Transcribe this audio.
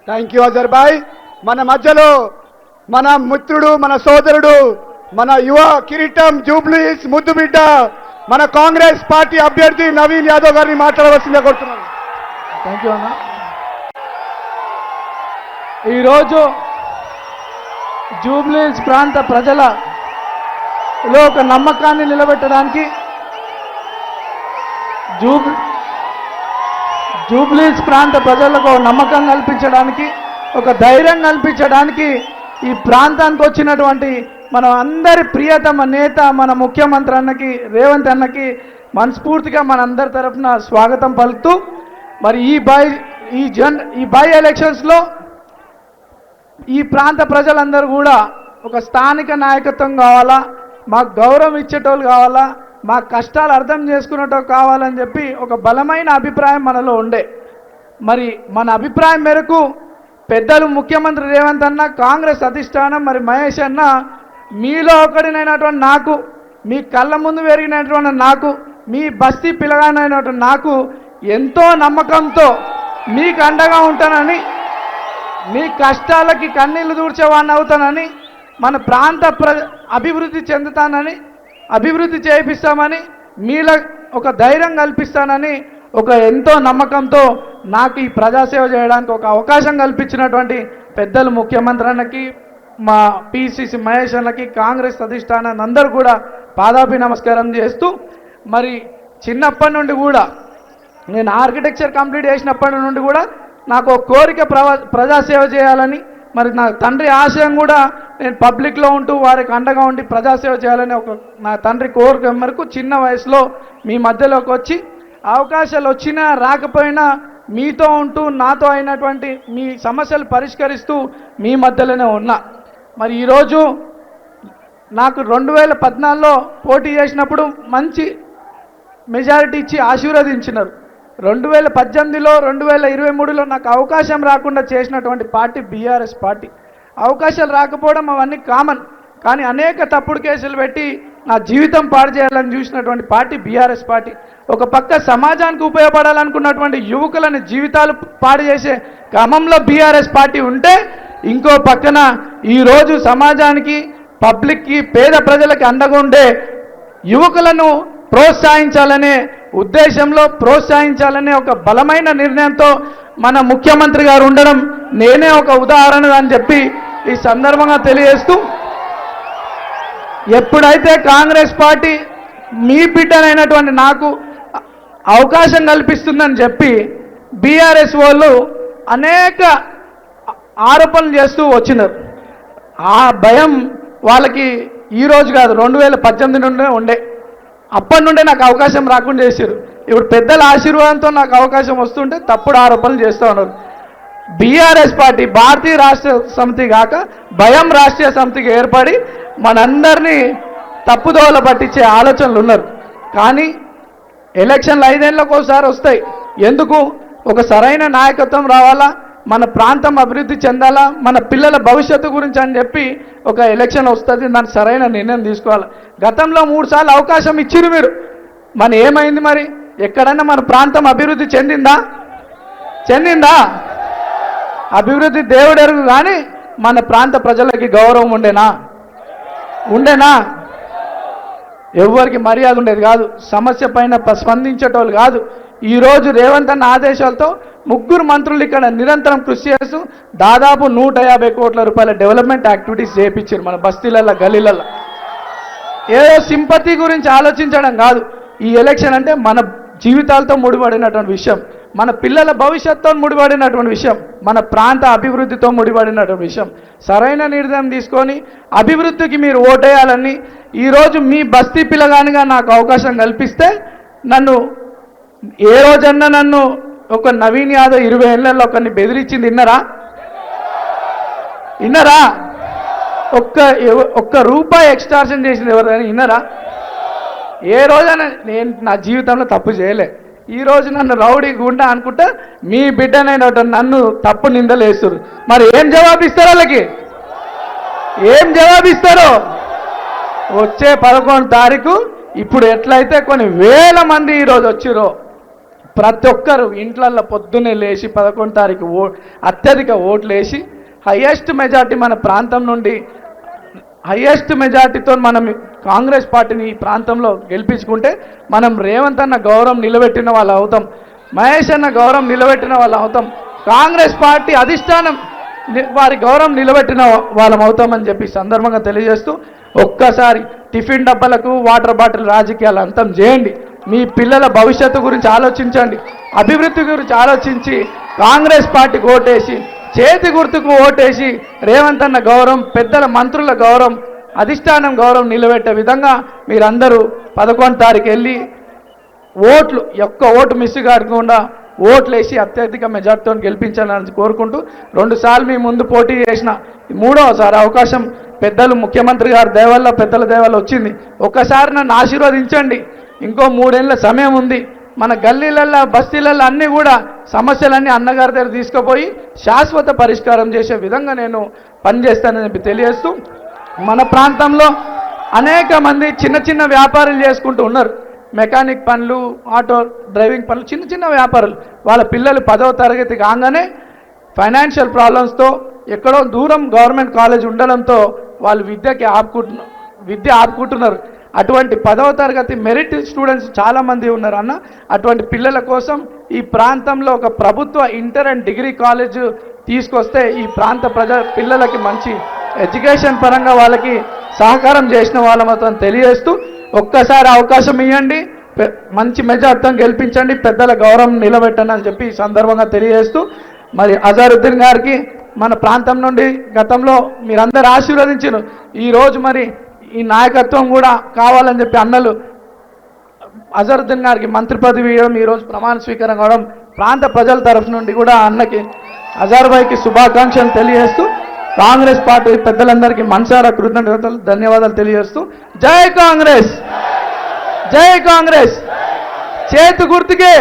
Thank you Azhar భాయ్. మన మధ్యలో మన మిత్రుడు, మన సోదరుడు, మన యువ కిరీటం జూబ్లీస్ ముద్దుబిడ్డ, మన కాంగ్రెస్ పార్టీ అభ్యర్థి నవీన్ యాదవ్ గారిని మాట్లాడవలసిందిగా కోరుతున్నాను. థ్యాంక్ యూ అన్న. ఈరోజు జూబ్లీస్ ప్రాంత ప్రజలలో ఒక నమ్మకాన్ని నిలబెట్టడానికి, జూబ్లీస్ ప్రాంత ప్రజలకు నమ్మకం కల్పించడానికి, ఒక ధైర్యం కల్పించడానికి ఈ ప్రాంతానికి వచ్చినటువంటి మన అందరి ప్రియతమ నేత మన ముఖ్యమంత్రి అన్నకి రేవంత్ అన్నకి మనస్ఫూర్తిగా మనందరి తరఫున స్వాగతం పలుకుతూ, మరి ఈ బై ఎలక్షన్స్లో ఈ ప్రాంత ప్రజలందరూ కూడా ఒక స్థానిక నాయకత్వం కావాలా, మాకు గౌరవం ఇచ్చేటోళ్ళు కావాలా, మా కష్టాలు అర్థం చేసుకునేటోళ్ళు కావాలని చెప్పి ఒక బలమైన అభిప్రాయం మనలో ఉండే. మరి మన అభిప్రాయం మేరకు పెద్దలు ముఖ్యమంత్రి రేవంత్ అన్న, కాంగ్రెస్ అధిష్టానం, మరి మహేష్ అన్న, మీలో ఒకడినైనటువంటి నాకు, మీ కళ్ళ ముందు పెరిగినటువంటి నాకు, మీ బస్తీ పిల్లగానైనటువంటి నాకు ఎంతో నమ్మకంతో మీకు అండగా ఉంటానని, మీ కష్టాలకి కన్నీళ్లు దూర్చేవాడిని అవుతానని, మన ప్రాంత అభివృద్ధి చెందుతానని, అభివృద్ధి చేయిస్తామని, మీలో ఒక ధైర్యం కల్పిస్తానని ఒక ఎంతో నమ్మకంతో నాకు ఈ ప్రజాసేవ చేయడానికి ఒక అవకాశం కల్పించినటువంటి పెద్దలు ముఖ్యమంత్రి అన్నకి, మా పిసిసి మహేష్ అన్నకి, కాంగ్రెస్ అధిష్టానాన్ని అందరూ కూడా పాదాభి నమస్కారం చేస్తూ, మరి చిన్నప్పటి నుండి కూడా నేను ఆర్కిటెక్చర్ కంప్లీట్ చేసినప్పటి నుండి కూడా నాకు ఒక కోరిక ప్రజాసేవ చేయాలని, మరి నా తండ్రి ఆశయం కూడా నేను పబ్లిక్లో ఉంటూ వారికి అండగా ఉండి ప్రజాసేవ చేయాలని ఒక నా తండ్రి కోరిక మేరకు చిన్న వయసులో మీ మధ్యలోకి వచ్చి అవకాశాలు వచ్చినా రాకపోయినా మీతో ఉంటూ నాతో అయినటువంటి మీ సమస్యలు పరిష్కరిస్తూ మీ మధ్యలోనే ఉన్నా. మరి ఈరోజు నాకు 2014లో పోటీ చేసినప్పుడు మంచి మెజారిటీ ఇచ్చి ఆశీర్వదించినారు. 2018లో 2023లో నాకు అవకాశం రాకుండా చేసినటువంటి పార్టీ బీఆర్ఎస్ పార్టీ. అవకాశాలు రాకపోవడం అవన్నీ కామన్, కానీ అనేక తప్పుడు కేసులు పెట్టి నా జీవితం పాడు చేయాలని చూసినటువంటి పార్టీ బీఆర్ఎస్ పార్టీ. ఒక పక్క సమాజానికి ఉపయోగపడాలనుకున్నటువంటి యువకులని జీవితాలు పాడు చేసే క్రమంలో బీఆర్ఎస్ పార్టీ ఉంటే, ఇంకో పక్కన ఈరోజు సమాజానికి, పబ్లిక్కి, పేద ప్రజలకి అండగా ఉండే యువకులను ప్రోత్సహించాలనే ఉద్దేశంలో, ప్రోత్సహించాలనే ఒక బలమైన నిర్ణయంతో మన ముఖ్యమంత్రి గారు ఉండడం నేనే ఒక ఉదాహరణ అని చెప్పి ఈ సందర్భంగా తెలియజేస్తూ, ఎప్పుడైతే కాంగ్రెస్ పార్టీ మీ బిడ్డనైనటువంటి నాకు అవకాశం కల్పిస్తుందని చెప్పి బీఆర్ఎస్ వాళ్ళు అనేక ఆరోపణలు చేస్తూ వచ్చినారు. ఆ భయం వాళ్ళకి ఈరోజు కాదు, 2018 నుండే ఉండే. అప్పటి నుండే నాకు అవకాశం రాకుండా చేశారు. ఇప్పుడు పెద్దల ఆశీర్వాదంతో నాకు అవకాశం వస్తుంటే తప్పుడు ఆరోపణలు చేస్తూ ఉన్నారు. బీఆర్ఎస్ పార్టీ భారతీయ రాష్ట్ర సమితి కాక భయం రాష్ట్రీయ సమితికి ఏర్పడి మనందరినీ తప్పుదోవల పట్టించే ఆలోచనలు ఉన్నారు. కానీ ఎలక్షన్లు 5 ఏళ్ళకు ఒకసారి వస్తాయి. ఎందుకు? ఒక సరైన నాయకత్వం రావాలా, మన ప్రాంతం అభివృద్ధి చెందాలా, మన పిల్లల భవిష్యత్తు గురించి అని చెప్పి ఒక ఎలక్షన్ వస్తుంది, దానికి సరైన నిర్ణయం తీసుకోవాలి. గతంలో 3 సార్లు అవకాశం ఇచ్చిరు మీరు, మన ఏమైంది? మరి ఎక్కడైనా మన ప్రాంతం అభివృద్ధి చెందిందా? అభివృద్ధి దేవుడెరుగు, కానీ మన ప్రాంత ప్రజలకి గౌరవం ఉండేనా? ఎవరికి మర్యాద ఉండేది కాదు, సమస్య పైన స్పందించేటోళ్ళు కాదు. ఈరోజు రేవంత్ అన్న ఆదేశాలతో 3 మంత్రులు ఇక్కడ నిరంతరం కృషి చేస్తూ దాదాపు 150 కోట్ల రూపాయల డెవలప్మెంట్ యాక్టివిటీస్ చేయించారు మన బస్తీలలో, గల్లీలలో. ఏదో సింపతి గురించి ఆలోచించడం కాదు. ఈ ఎలక్షన్ అంటే మన జీవితాలతో ముడిపడినటువంటి విషయం, మన పిల్లల భవిష్యత్తుతో ముడిపడినటువంటి విషయం, మన ప్రాంత అభివృద్ధితో ముడిపడినటువంటి విషయం. సరైన నిర్ణయం తీసుకొని అభివృద్ధికి మీరు ఓటేయాలని, ఈరోజు మీ బస్తీ పిల్లగానిగా నాకు అవకాశం కల్పిస్తే, నన్ను ఏ రోజన్నా నన్ను ఒక నవీన్ యాదవ్ 20 ఏళ్లలో ఒకరిని బెదిరించింది విన్నరా? ఒక్క రూపాయి ఎక్స్ట్రాక్షన్ చేసింది ఎవరైనా విన్నరా? ఏ రోజైనా నేను నా జీవితంలో తప్పు చేయలే. ఈరోజు నన్ను రౌడీ గుండా అనుకుంటా మీ బిడ్డనైన నన్ను తప్పు నిందలు వేస్తారు. మరి ఏం జవాబిస్తారు వాళ్ళకి? ఏం జవాబిస్తారు? వచ్చే 11 తారీఖు ఇప్పుడు ఎట్లయితే కొన్ని వేల మంది ఈరోజు వచ్చిరో, ప్రతి ఒక్కరు ఇంట్లల్లో పొద్దున్నే లేచి 11 తారీఖు అత్యధిక ఓట్లు వేసి హైయెస్ట్ మెజార్టీ మన ప్రాంతం నుండి హైయెస్ట్ మెజార్టీతో మనం కాంగ్రెస్ పార్టీని ఈ ప్రాంతంలో గెలిపించుకుంటే మనం రేవంత్ అన్న గౌరవం నిలబెట్టిన వాళ్ళు అవుతాం, మహేష్ అన్న గౌరవం నిలబెట్టిన వాళ్ళు అవుతాం, కాంగ్రెస్ పార్టీ అధిష్టానం వారి గౌరవం నిలబెట్టిన వాళ్ళం అవుతామని చెప్పి సందర్భంగా తెలియజేస్తూ ఒక్కసారి టిఫిన్ డబ్బాలకు వాటర్ బాటిల్ రాజకీయాలు అంతం చేయండి, మీ పిల్లల భవిష్యత్తు గురించి ఆలోచించండి, అభివృద్ధి గురించి ఆలోచించి కాంగ్రెస్ పార్టీకి ఓటేసి చేతి గుర్తుకు ఓటేసి రేవంత్ అన్న గౌరవం, పెద్దల మంత్రుల గౌరవం, అధిష్టానం గౌరవం నిలబెట్టే విధంగా మీరందరూ 11 తారీఖు వెళ్ళి ఓట్లు ఒక్క ఓటు మిస్ కాకుండా ఓట్లు వేసి అత్యధిక మెజార్టీతో గెలిపించాలని కోరుకుంటూ 2 సార్లు మీ ముందు పోటీ చేసిన 3వసారి అవకాశం పెద్దలు ముఖ్యమంత్రి గారి దయవల్ల పెద్దల దయవల్ల వచ్చింది. ఒక్కసారి నన్ను ఆశీర్వదించండి. ఇంకో 3 ఏళ్ళ సమయం ఉంది. మన గల్లీలల్లో బస్తీలల్లో అన్నీ కూడా సమస్యలన్నీ అన్నగారి దగ్గర తీసుకుపోయి శాశ్వత పరిష్కారం చేసే విధంగా నేను పనిచేస్తానని చెప్పి తెలియజేస్తూ మన ప్రాంతంలో అనేక మంది చిన్న చిన్న వ్యాపారాలు చేసుకుంటూ ఉన్నారు. మెకానిక్ పనులు, ఆటో డ్రైవింగ్ పనులు, చిన్న చిన్న వ్యాపారాలు. వాళ్ళ పిల్లలు 10వ తరగతి కాగానే ఫైనాన్షియల్ ప్రాబ్లమ్స్తో ఎక్కడో దూరం గవర్నమెంట్ కాలేజ్ ఉండడంతో వాళ్ళు విద్య ఆపుకుంటున్నారు. అటువంటి 10వ తరగతి మెరిట్ స్టూడెంట్స్ చాలామంది ఉన్నారు అన్న. అటువంటి పిల్లల కోసం ఈ ప్రాంతంలో ఒక ప్రభుత్వ ఇంటర్ అండ్ డిగ్రీ కాలేజ్ తీసుకొస్తే ఈ ప్రాంత పిల్లలకి మంచి ఎడ్యుకేషన్ పరంగా వాళ్ళకి సహకారం చేసిన వాళ్ళతో తెలియజేస్తూ ఒక్కసారి అవకాశం ఇవ్వండి, మంచి మెజార్టీతో గెలిపించండి, పెద్దల గౌరవం నిలబెట్టండి అని చెప్పి ఈ సందర్భంగా తెలియజేస్తూ మరి అజారుద్దీన్ గారికి మన ప్రాంతం నుండి గతంలో మీరందరూ ఆశీర్వదించారు. ఈరోజు మరి ఈ నాయకత్వం కూడా కావాలని చెప్పి అన్నలు అజరుద్దీన్ గారికి మంత్రి పదవి ఇవ్వడం, ఈరోజు ప్రమాణ స్వీకారం కావడం ప్రాంత ప్రజల తరఫు నుండి కూడా అన్నకి అజార్ భాయ్కి శుభాకాంక్షలు తెలియజేస్తూ కాంగ్రెస్ పార్టీ పెద్దలందరికీ మనసారా కృతజ్ఞతలు ధన్యవాదాలు తెలియజేస్తూ జై కాంగ్రెస్, జై కాంగ్రెస్, చేతు గుర్తుకే